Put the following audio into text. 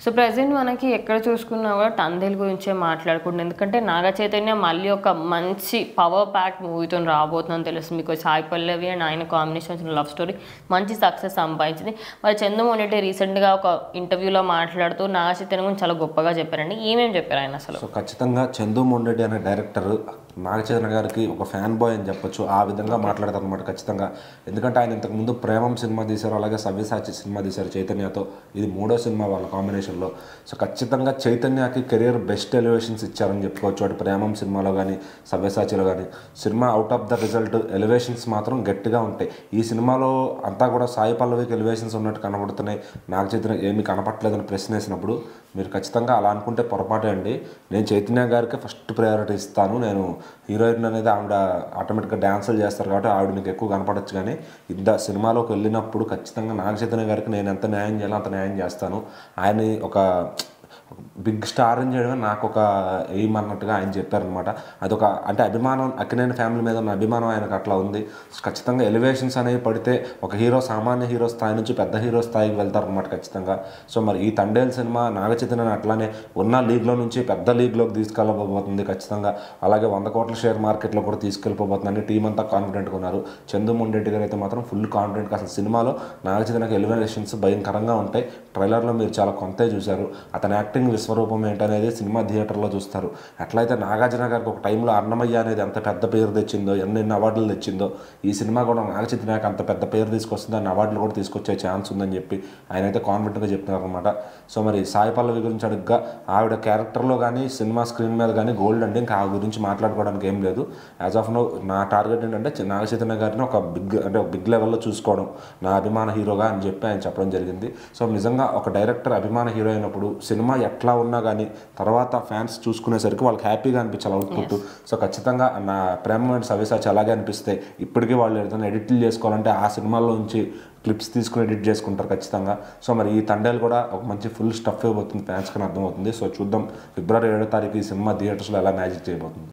So present మనకి ఎక్కడ చూసుకున్నా కూడా తందేల్ గురించే మాట్లాడుకుంటున్నాం. ఎందుకంటే నాగ చైతన్య మళ్ళీ ఒక మంచి పవర్ ప్యాక్ మూవీతో రాబోతుందని తెలుస్తుంది. మీకు సాయి పల్లవి అండ్ ఆయన కాంబినేషన్ వచ్చిన లవ్ స్టోరీ మంచి సక్సెస్ సంపాదించింది. మరి చంద్రమోహన్ రెడ్డి రీసెంట్గా ఒక ఇంటర్వ్యూలో మాట్లాడుతూ నాగ చైతన్య గురించి చాలా గొప్పగా చెప్పారండి. ఏమేమి చెప్పారు ఆయన అసలు? సో ఖచ్చితంగా చంద్రమోహన్ రెడ్డి అనే డైరెక్టర్ నాగ చైతన్య గారికి ఒక ఫ్యాన్ బాయ్ అని చెప్పొచ్చు. ఆ విధంగా మాట్లాడతారు అనమాట ఖచ్చితంగా. ఎందుకంటే ఆయన ఇంతకుముందు ప్రేమం సినిమా తీశారు, అలాగే సవ్యసాచి సినిమా తీశారు చైతన్యతో. ఇది 3వ సినిమా వాళ్ళ కాంబినేషన్లో. సో ఖచ్చితంగా చైతన్యకి కెరియర్ బెస్ట్ ఎలివేషన్స్ ఇచ్చారని చెప్పుకోవచ్చు. అటు ప్రేమం సినిమాలో కానీ సవ్యసాచిలో కానీ. Cinema out of the result elevations మాత్రం గట్టిగా ఉంటాయి. ఈ సినిమాలో అంతా కూడా సాయి పల్లవికి ఎలివేషన్స్ ఉన్నట్టు కనబడుతున్నాయి, నాగ చైతన్య ఏమీ కనపట్లేదని ప్రశ్న వేసినప్పుడు మీరు ఖచ్చితంగా అలా అనుకుంటే పొరపాటే అండి. నేను చైతన్య గారికి ఫస్ట్ ప్రయారిటీ ఇస్తాను. నేను హీరోయిన్ అనేది ఆవిడ ఆటోమేటిక్గా డ్యాన్సులు చేస్తారు కాబట్టి ఆవిడ మీకు ఎక్కువ కనపడచ్చు. కానీ సినిమాలోకి వెళ్ళినప్పుడు ఖచ్చితంగా నాగ చైతన్య గారికి నేను ఎంత న్యాయం చేయాలో అంత న్యాయం చేస్తాను. ఆయన ఒక బిగ్ స్టార్ అని చేయడమే నాకు ఒక ఎయిమ్ అన్నట్టుగా ఆయన చెప్పారనమాట. అదొక అంటే అభిమానం, అక్కినేని ఫ్యామిలీ మీద ఉన్న అభిమానం ఆయనకు అట్లా ఉంది. ఖచ్చితంగా ఎలివేషన్స్ అనేవి పడితే ఒక హీరో సామాన్య హీరో స్థాయి నుంచి పెద్ద హీరో స్థాయికి వెళ్తారనమాట ఖచ్చితంగా. సో మరి ఈ తండేల్ సినిమా నాగ చైతన్యని అట్లానే ఉన్న లీగ్లో నుంచి పెద్ద లీగ్లోకి తీసుకెళ్ళబోతుంది ఖచ్చితంగా. అలాగే 100 కోట్ల షేర్ మార్కెట్లో కూడా తీసుకెళ్ళిపోతుందని టీం అంతా కాన్ఫిడెంట్గా ఉన్నారు. చంద్రమోహన్ రెడ్డి గారు అయితే మాత్రం ఫుల్ కాన్ఫిడెంట్గా అసలు సినిమాలో నాగ చైతన్యకి ఎలివేషన్స్ భయంకరంగా ఉంటాయి. ట్రైలర్లో మీరు చాలా కొంతే చూశారు. అతని యాక్టింగ్ విశ్వరూపం ఏంటనేది సినిమా థియేటర్లో చూస్తారు. ఎట్లయితే నాగార్జున గారికి ఒక టైంలో అన్నమయ్య అనేది ఎంత పెద్ద పేరు తెచ్చిందో, ఎన్నెన్ని అవార్డులు తెచ్చిందో, ఈ సినిమా కూడా నాగ చైతన్యకి అంత పెద్ద పేరు తీసుకొస్తుంది, దాన్ని అవార్డులు కూడా తీసుకొచ్చే ఛాన్స్ ఉందని చెప్పి ఆయన అయితే కాన్ఫిడెంట్గా చెప్తున్నారు అనమాట. సో మరి సాయి పల్లవి గురించి అడుగ్గా ఆవిడ క్యారెక్టర్లో కానీ సినిమా స్క్రీన్ మీద కానీ గోల్డ్ అండి. ఇంకా ఆ గురించి మాట్లాడుకోవడానికి ఏం లేదు. యాజ్ ఆఫ్ నో నా టార్గెట్ ఏంటంటే నాగ చైతన్య గారిని ఒక బిగ్ లెవెల్లో చూసుకోవడం, నా అభిమాన హీరోగా అని చెప్పి ఆయన చెప్పడం జరిగింది. సో నిజంగా ఒక డైరెక్టర్ అభిమాన హీరో అయినప్పుడు సినిమా ఎట్లా ఉన్నా కానీ తర్వాత ఫ్యాన్స్ చూసుకునేసరికి వాళ్ళకి హ్యాపీగా అనిపించాలి అవుట్పుట్. సో ఖచ్చితంగా నా ప్రేమ అండ్ సవ్యసాచి అలాగే అనిపిస్తాయి. ఇప్పటికీ వాళ్ళు ఏదైనా ఎడిట్లు చేసుకోవాలంటే ఆ సినిమాలో నుంచి క్లిప్స్ తీసుకుని ఎడిట్ చేసుకుంటారు ఖచ్చితంగా. సో మరి ఈ తండేలు కూడా ఒక మంచి ఫుల్ స్టఫ్ ఇవ్వబోతుంది, ఫ్యాన్స్ కానీ అర్థమవుతుంది. సో చూద్దాం ఫిబ్రవరి 7వ తారీఖు ఈ సినిమా థియేటర్స్లో ఎలా మ్యాజిక్ చేయబోతుంది.